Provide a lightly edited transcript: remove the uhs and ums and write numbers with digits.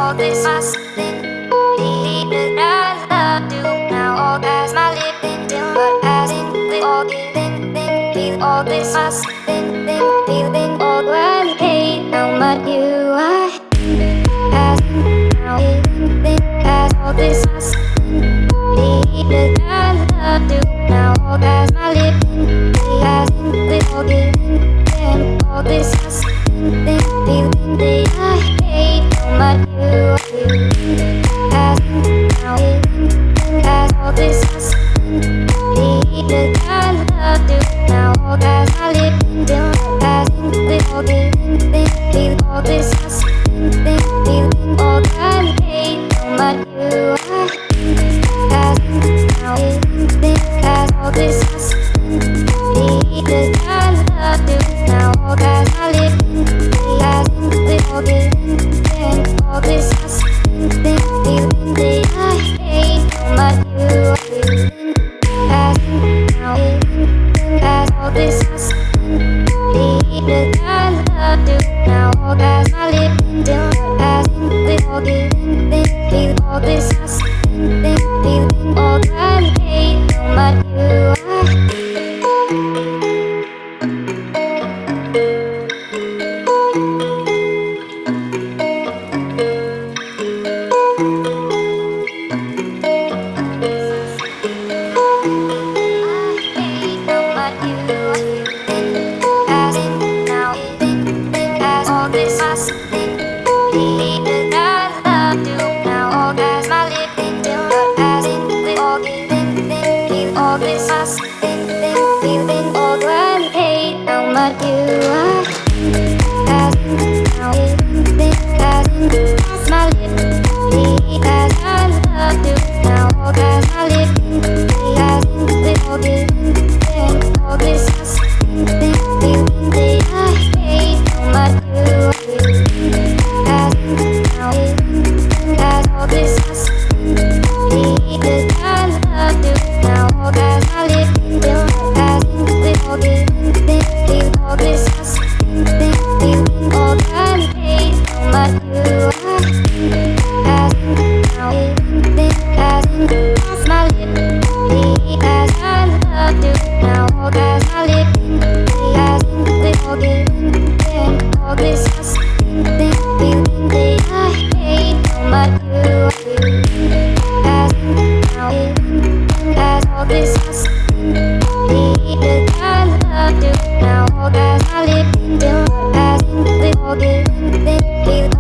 all this must think that I love you now. All as my lip till but as in with all the feel all this must think feeling all I hate how much you are as now as all this must think that I love you now. All as my lip as in with all this must think feeling that I hate how much you as now as all this must think that I love you now. All as my lip as in with all feel all this must think feeling all I hate how much you are as now as all this must think that I love you now. All as my lip as in with all this must think feeling that I hate how much you are as now as all this must think that I love you now. All as my lip as in with all